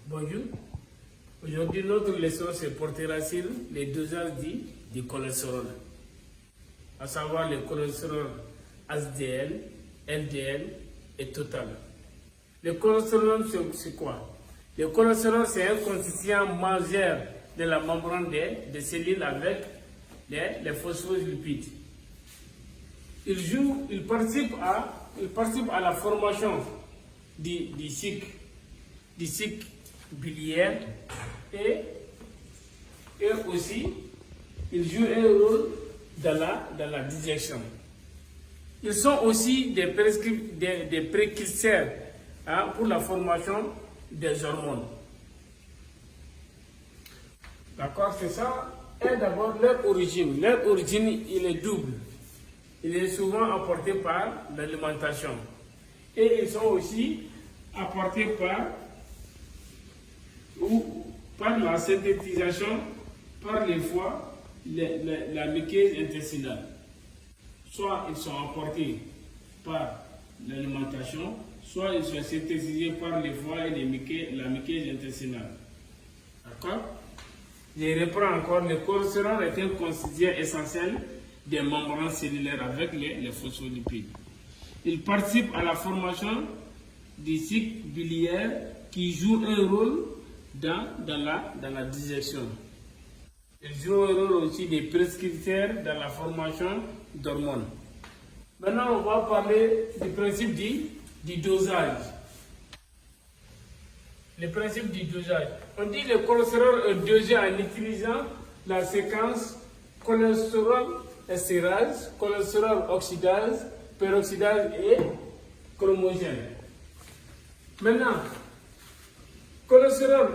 Bonjour. Aujourd'hui, notre leçon se portera sur les dosages du cholestérol, à savoir le cholestérol HDL, LDL et total. Le cholestérol, c'est quoi? Le cholestérol, c'est un constituant majeur de la membrane des cellules avec les phospholipides. Il participe à la formation du cycle biliaire et aussi il joue un rôle dans la digestion. Ils sont aussi des précurseurs pour la formation des hormones. D'accord, c'est ça. Et d'abord leur origine. Leur origine, il est double. Il est souvent apporté par l'alimentation. Et ils sont aussi apportés par la synthétisation par les foies, la muqueuse intestinale. Soit ils sont apportés par l'alimentation, soit ils sont synthétisés par les foies et la muqueuse intestinale. D'accord? Je reprends encore, le cholestérol est un constituant essentiel des membranes cellulaires avec les phospholipides. Il participe à la formation du cycle biliaire qui joue un rôle dans la digestion. Il joue un rôle aussi des prescripteurs dans la formation d'hormones. Maintenant, on va parler du principe du dosage. Le principe du dosage. On dit que le cholestérol est dosé en utilisant la séquence cholestérol estérase, cholestérol oxydase, peroxydase et chromogène. Maintenant, cholestérol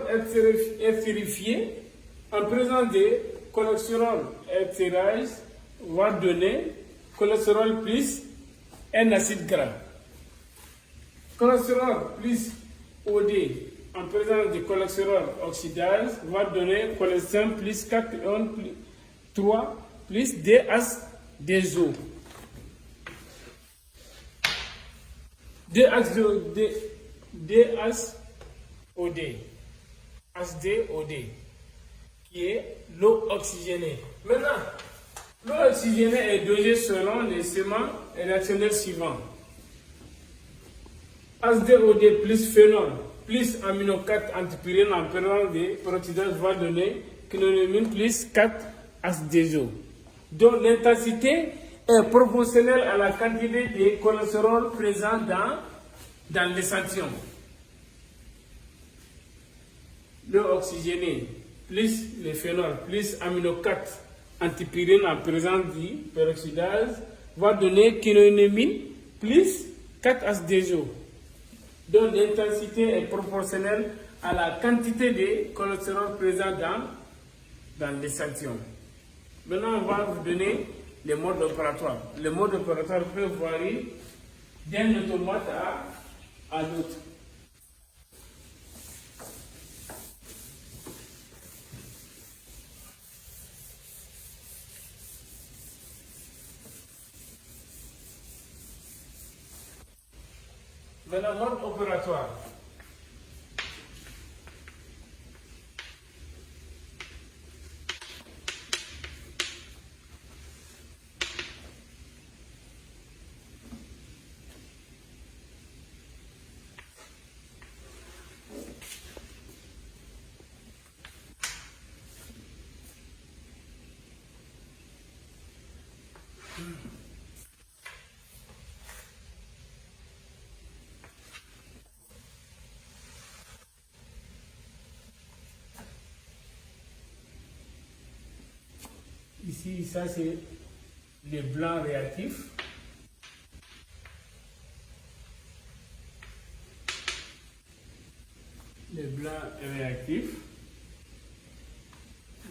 estérifié en présence de cholestérol estérase va donner cholestérol plus un acide gras. Cholestérol plus OD en présence de cholestérol oxydase va donner cholestérol plus 3 plus DHDO. HDOD, qui est l'eau oxygénée. Maintenant, l'eau oxygénée est dosée selon les schémas réactionnels suivants. HDOD plus phénol plus amino 4 antipyrine en présence de peroxydase va donner quinolamine plus 4 HDO. Donc l'intensité est proportionnelle à la quantité de cholestérol présent dans l'échantillon. L'eau oxygénée plus le phénol plus amino 4 antipyrine en présence du peroxydase va donner quinolamine plus 4 HDO. Donc l'intensité est proportionnelle à la quantité de cholestérol présent dans l'échantillon. Maintenant, on va vous donner les modes opératoires. Les modes opératoires peuvent varier d'un automate à l'autre. Maintenant, mode opératoire. Ici, ça c'est les blancs réactifs. Les blancs réactifs.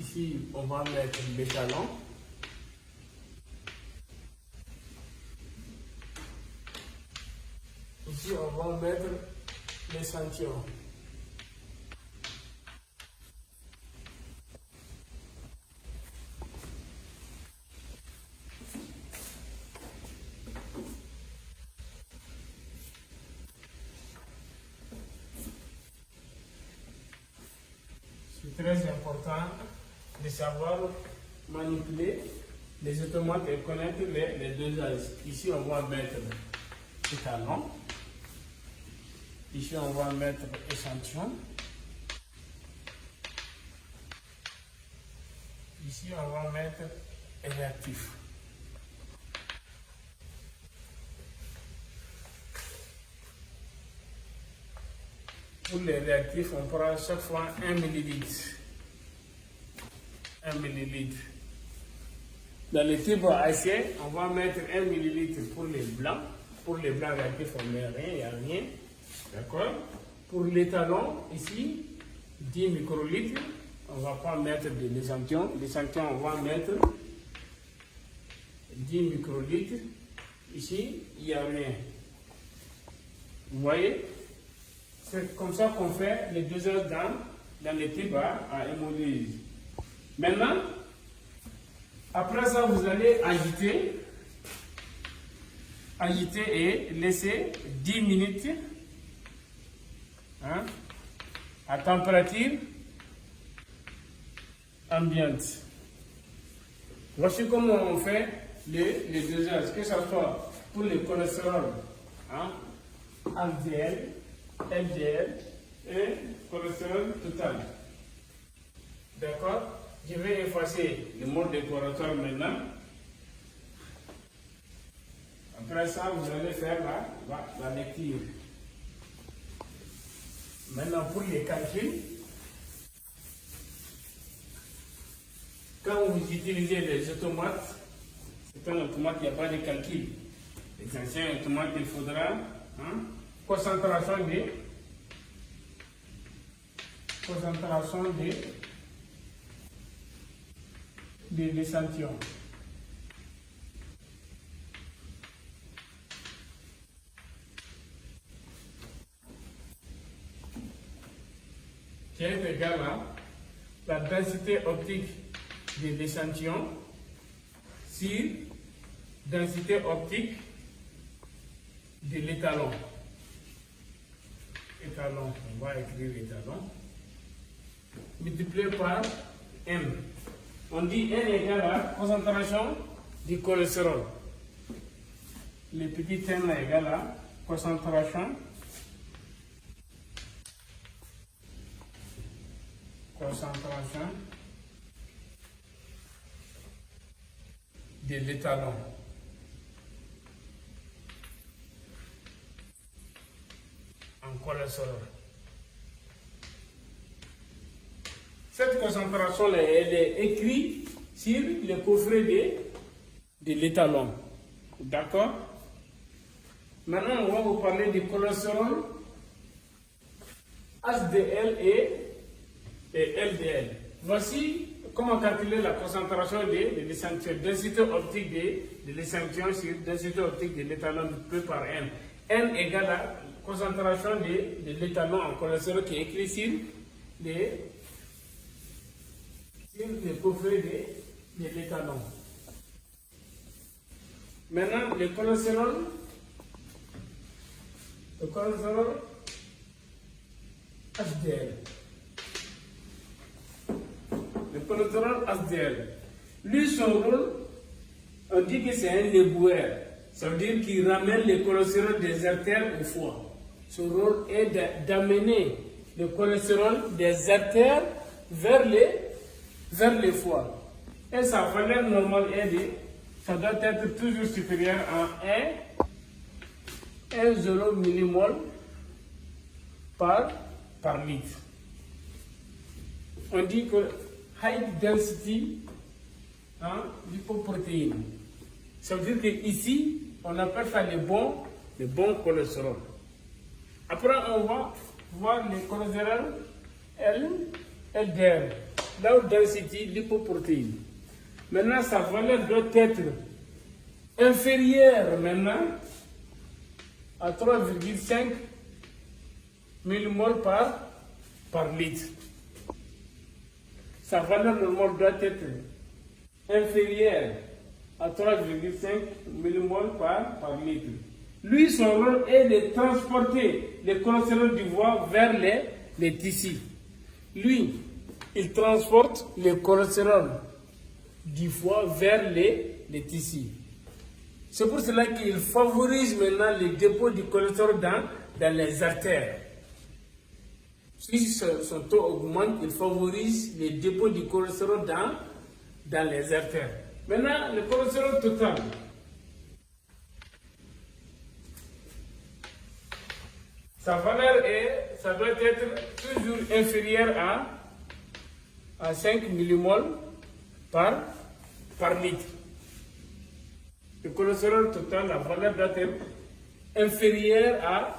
Ici, on va mettre le bétalon. Ici, on va mettre l'échantillon. C'est très important de savoir manipuler les automates et connaître les dosages. Ici, on va mettre étalon. Ici, on va mettre échantillon. Ici, on va mettre réactif. Pour les réactifs, on prend chaque fois 1 ml. 1 ml. Dans le tube à acier, on va mettre 1 ml pour les blancs. Pour les blancs réactifs, on ne met rien, il n'y a rien. D'accord? Pour l'étalon, ici, 10 microlitres. On ne va pas mettre de l'échantillon. L'échantillon, on va mettre 10 microlitres. Ici, il n'y a rien. Vous voyez? C'est comme ça qu'on fait les dosages dans les tubes à hémolyse. Maintenant, après ça, vous allez agiter et laisser 10 minutes à température ambiante. Voici comment on fait les dosages, que ce soit pour le cholestérol, HDL, LDL et cholestérol total. D'accord? Je vais effacer le mode décorateur maintenant. Après ça, vous allez faire la lecture. Maintenant, pour les calculs, quand vous utilisez les automates, c'est un automate, il n'y a pas de calcul. Les anciens automates, il faudra concentration de l'échantillon. Qui est égal à la densité optique de l'échantillon sur densité optique de l'étalon. Étalon, on va écrire étalon, multiplié par M. On dit N égale à concentration du cholestérol. Le petit M est égal à concentration de l'étalon. En cholestérol. Cette concentration elle est écrite sur le coffret de l'étalon. D'accord? Maintenant, on va vous parler du cholestérol HDL et LDL. Voici comment calculer la concentration de l'échantillon, densité optique de l'échantillon sur densité optique de l'étalon multiplié par N. N égale à concentration de l'étalon en cholestérol qui est écrit sur le coffret de l'étalon. Maintenant, le cholestérol HDL. Le cholestérol HDL. Lui, son rôle, on dit que c'est un éboueur. Ça veut dire qu'il ramène le cholestérol des artères au foie. Son rôle est d'amener le cholestérol des artères vers le foie. Et sa valeur normale ça doit être toujours supérieur à 1,0 millimol par litre. On dit que high density lipoprotéines. Ça veut dire qu'ici, on appelle ça le bon cholestérol. Après, on va voir le cholestérol LDL, low density lipoprotéines. Maintenant, sa valeur doit être inférieure maintenant à 3,5 millimol par litre. Sa valeur normale doit être inférieure à 3,5 millimol par litre. Lui, son rôle est de transporter le cholestérol du foie vers les tissus. Lui, il transporte le cholestérol du foie vers les tissus. C'est pour cela qu'il favorise maintenant le dépôt du cholestérol dans les artères. Si son taux augmente, il favorise le dépôt du cholestérol dans les artères. Maintenant, le cholestérol total. Sa valeur ça doit être toujours inférieur à 5 millimoles par litre. Le cholestérol total, la valeur doit être inférieure à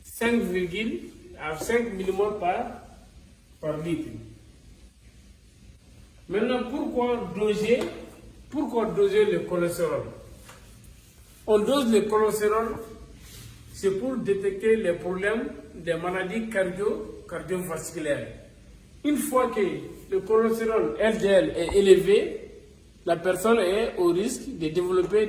5 millimoles par litre. Maintenant, pourquoi doser le cholestérol? On dose le cholestérol, c'est pour détecter les problèmes des maladies cardiovasculaires. Une fois que le cholestérol LDL est élevé, la personne est au risque de développer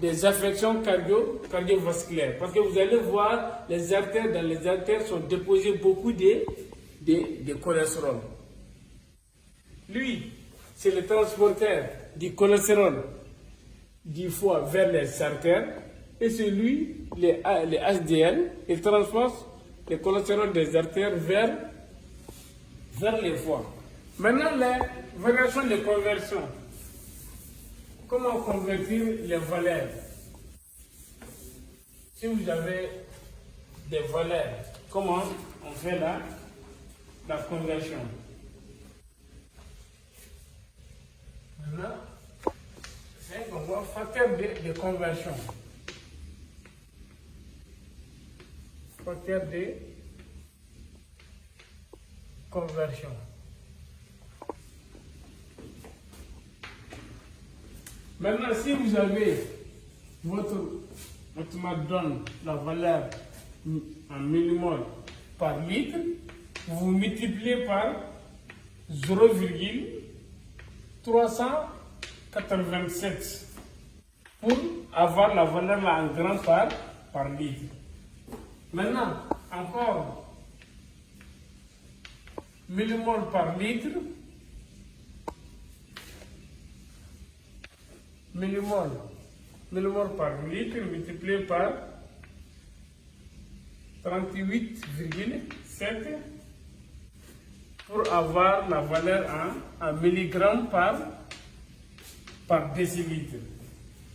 des affections cardiovasculaires. Parce que vous allez voir, dans les artères sont déposés beaucoup de cholestérol. Lui, c'est le transporteur du cholestérol du foie vers les artères. Et c'est lui, les HDL, il transporte le cholestérol des artères vers les foies. Maintenant, les variations de conversion. Comment convertir les valeurs? Si vous avez des valeurs, comment on fait la conversion? Maintenant, c'est qu'on voit facteur de conversion. Facteur de conversion. Maintenant, si vous avez votre donne la valeur en millimoles par litre, vous multipliez par 0,387 pour avoir la valeur en grammes par litre. Maintenant, encore millimoles par litre, millimoles par litre multiplié par 38,7 pour avoir la valeur en milligrammes par décilitre.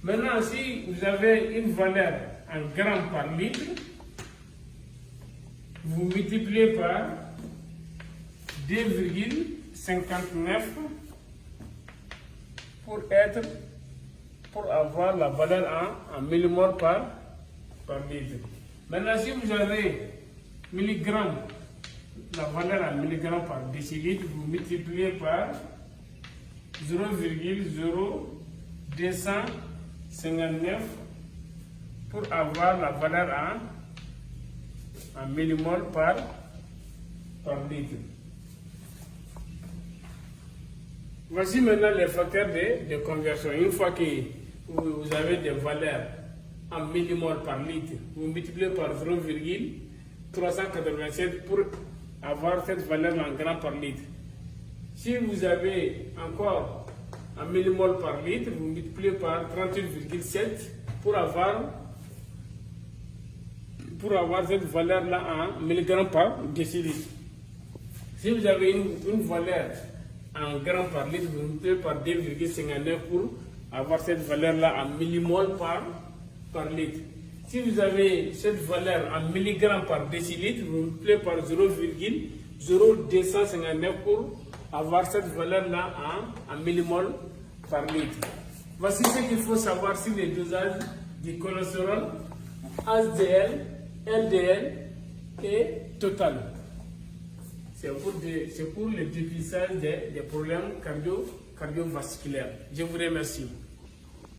Maintenant, si vous avez une valeur en grammes par litre, vous multipliez par 2,59 pour avoir la valeur en millimoles par litre. Maintenant, si vous avez milligrammes, la valeur en milligrammes par décilitre, vous multipliez par 0,0259 pour avoir la valeur en millimoles par litre. Voici maintenant les facteurs de conversion. Une fois que vous avez des valeurs en millimoles par litre, vous multipliez par 0,387 pour avoir cette valeur en grammes par litre. Si vous avez encore en millimoles par litre, vous multipliez par 38,7 pour avoir cette valeur-là en milligrammes par décilitre. Si vous avez une valeur en grammes par litre, vous multipliez par 2,59 pour avoir cette valeur-là en millimoles par litre. Si vous avez cette valeur en milligrammes par décilitre, vous multipliez par 0,0259 pour avoir cette valeur-là en millimoles par litre. Voici ce qu'il faut savoir sur les dosages du cholestérol, HDL, LDL et total. C'est pour le dépistage des problèmes cardiovasculaires. Je vous remercie.